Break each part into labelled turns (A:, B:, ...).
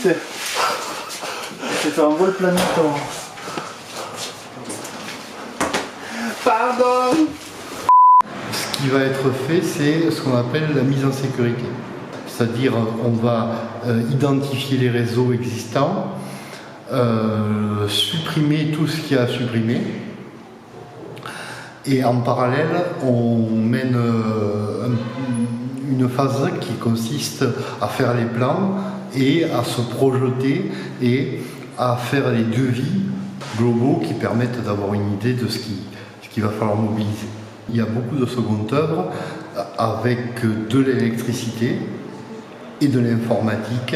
A: Putain. J'ai fait un vol planétaire. Pardon.
B: Ce qui va être fait, c'est ce qu'on appelle la mise en sécurité. C'est-à-dire, on va identifier les réseaux existants, supprimer tout ce qu'il y a à supprimer, et en parallèle, on mène une phase qui consiste à faire les plans et à se projeter et à faire les devis globaux qui permettent d'avoir une idée de ce qu'il va falloir mobiliser. Il y a beaucoup de seconde œuvre avec de l'électricité et de l'informatique,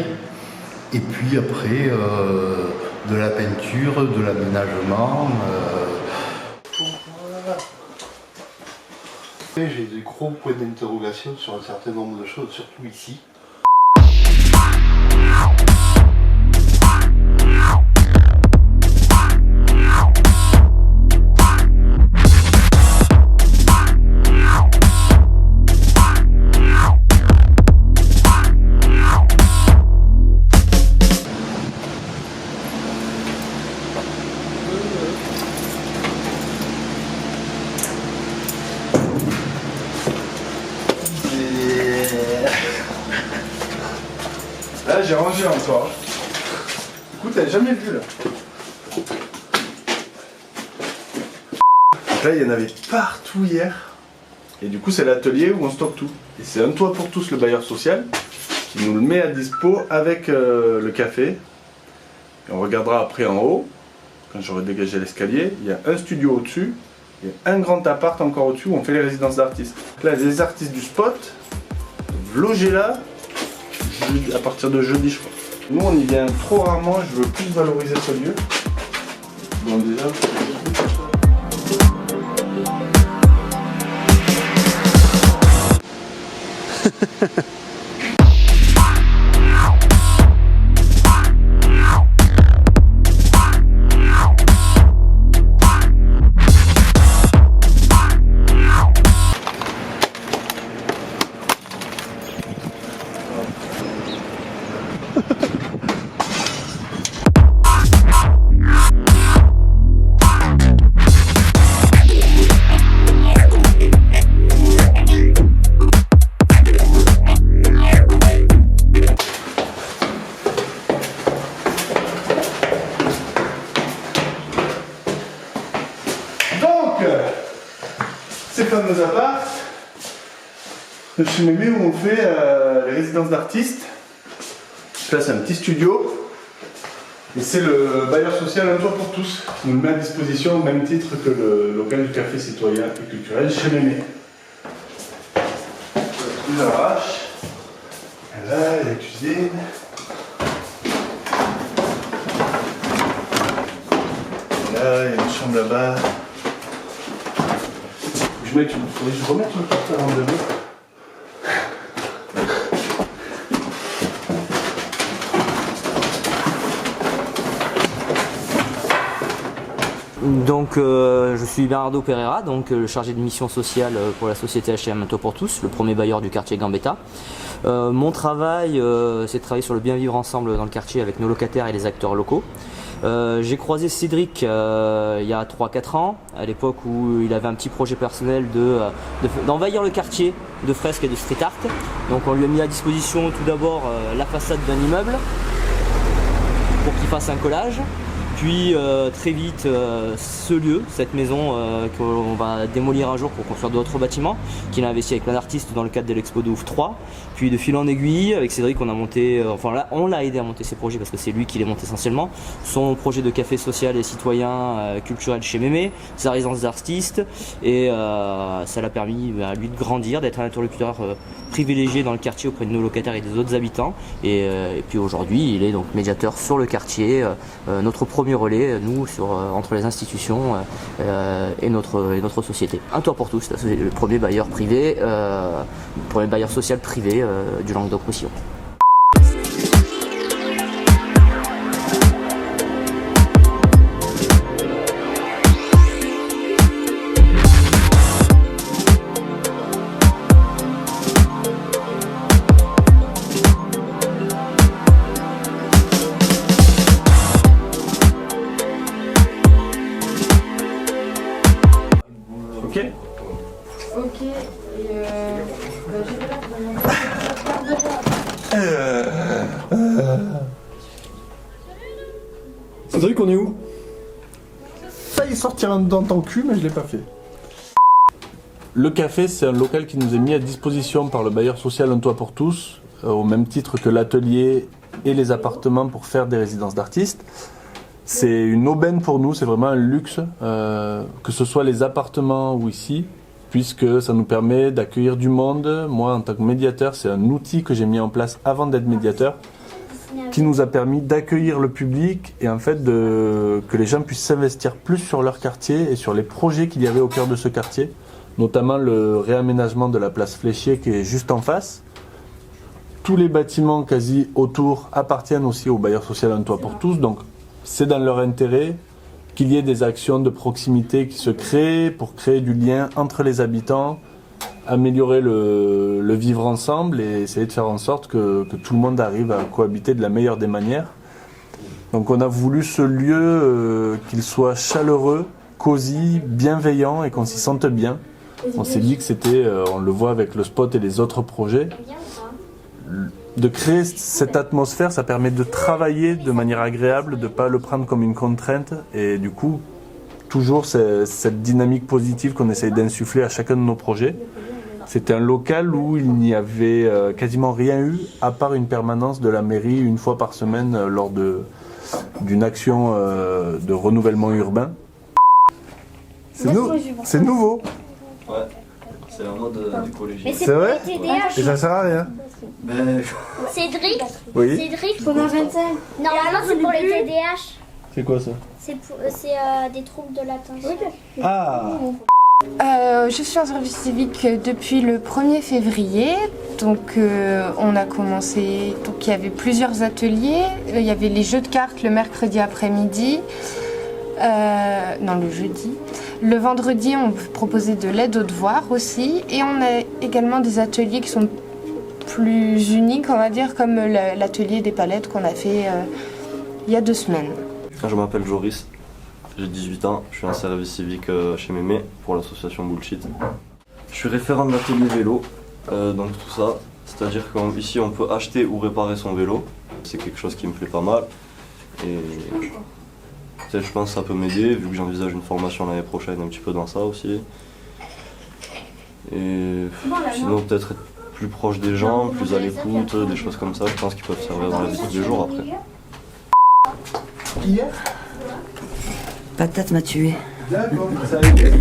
B: et puis après de la peinture, de l'aménagement. J'ai des gros points d'interrogation sur un certain nombre de choses, surtout ici.
A: Là j'ai rangé encore. Écoute, t'avais jamais vu là. Donc là il y en avait partout hier. Et du coup c'est l'atelier où on stocke tout. Et c'est un toit pour tous, le bailleur social, qui nous le met à dispo avec le café. Et on regardera après en haut, quand j'aurai dégagé l'escalier, il y a un studio au-dessus, il y a un grand appart encore au-dessus où on fait les résidences d'artistes. Là les artistes du spot, logés là, à partir de jeudi je crois. Nous on y vient trop rarement, je veux plus valoriser ce lieu. Bon déjà... Ces fameux apparts de chez Mémé où on fait les résidences d'artistes. Là c'est un petit studio et c'est le bailleur social Un Toit pour tous qui nous le met à disposition au même titre que le local du café citoyen et culturel chez Mémé. Tout arrache. Et là il y a la cuisine. Et là il y a une chambre là-bas. Je remette le portable en debout.
C: Donc je suis Bernardo Pereira, donc le chargé de mission sociale pour la société H&M Un Toit pour tous, le premier bailleur du quartier Gambetta. Mon travail, c'est de travailler sur le bien vivre ensemble dans le quartier avec nos locataires et les acteurs locaux. J'ai croisé Cédric il y a 3-4 ans, à l'époque où il avait un petit projet personnel d'envahir le quartier de fresques et de street art. Donc on lui a mis à disposition tout d'abord la façade d'un immeuble pour qu'il fasse un collage. Puis très vite ce lieu, cette maison qu'on va démolir un jour pour construire d'autres bâtiments, qu'il a investi avec plein d'artistes dans le cadre de l'Expo de Ouf 3. Puis de fil en aiguille, avec Cédric on a monté, enfin là on l'a aidé à monter ses projets parce que c'est lui qui les monte essentiellement. Son projet de café social et citoyen culturel chez Mémé, sa résidence d'artiste, et ça l'a permis à lui de grandir, d'être un interlocuteur privilégié dans le quartier auprès de nos locataires et des autres habitants. Et puis aujourd'hui il est donc médiateur sur le quartier, notre premier relais, nous, entre les institutions et notre société. Un Toit pour tous, le premier bailleur privé, le premier bailleur social privé du Languedoc-Roussillon.
A: Ok.
D: Ok, et j'ai
E: Cédric, on est où?
A: Failli sortir un dans ton cul, mais je l'ai pas fait. Le café, c'est un local qui nous est mis à disposition par le bailleur social Un Toit pour tous, au même titre que l'atelier et les appartements pour faire des résidences d'artistes. C'est une aubaine pour nous, c'est vraiment un luxe, que ce soit les appartements ou ici, puisque ça nous permet d'accueillir du monde. Moi, en tant que médiateur, c'est un outil que j'ai mis en place avant d'être médiateur, qui nous a permis d'accueillir le public et en fait que les gens puissent s'investir plus sur leur quartier et sur les projets qu'il y avait au cœur de ce quartier, notamment le réaménagement de la place Fléchier qui est juste en face. Tous les bâtiments quasi autour appartiennent aussi au bailleur social Un Toit pour tous, donc c'est dans leur intérêt qu'il y ait des actions de proximité qui se créent pour créer du lien entre les habitants, améliorer le vivre ensemble et essayer de faire en sorte que tout le monde arrive à cohabiter de la meilleure des manières. Donc on a voulu ce lieu qu'il soit chaleureux, cosy, bienveillant et qu'on s'y sente bien. On s'est dit que c'était, on le voit avec le spot et les autres projets, de créer cette atmosphère, ça permet de travailler de manière agréable, de ne pas le prendre comme une contrainte et du coup, toujours cette dynamique positive qu'on essaye d'insuffler à chacun de nos projets. C'était un local où il n'y avait quasiment rien eu, à part une permanence de la mairie une fois par semaine lors d'une action de renouvellement urbain. C'est nouveau.
F: Ouais, c'est un mode d'écologie.
G: Mais
A: C'est vrai
G: pour les TDAH.
A: Et ça sert à rien.
F: Mais
G: Cédric,
A: Oui.
G: Cédric,
D: Pendant 25.
G: normalement c'est pour les TDAH.
A: C'est quoi ça?
G: C'est des troubles de l'attention.
A: Ah.
D: Je suis en service civique depuis le 1er février. Donc on a commencé, donc il y avait plusieurs ateliers. Il y avait les jeux de cartes le mercredi après-midi. Non, le jeudi. Le vendredi, on proposait de l'aide aux devoirs aussi. Et on a également des ateliers qui sont plus uniques, on va dire, comme l'atelier des palettes qu'on a fait il y a 2 semaines.
F: je m'appelle Joris, j'ai 18 ans, je suis en service civique chez Mémé pour l'association Bullshit. Je suis référent de l'atelier vélo, donc tout ça, c'est-à-dire qu'ici on peut acheter ou réparer son vélo. C'est quelque chose qui me plaît pas mal. Et je pense que ça peut m'aider, vu que j'envisage une formation l'année prochaine un petit peu dans ça aussi. Et sinon peut-être être plus proche des gens, plus à l'écoute, des choses comme ça, je pense qu'ils peuvent servir dans la vie de tous les jours après.
A: Hier?
H: Patate m'a tué.
A: D'accord, ça a été.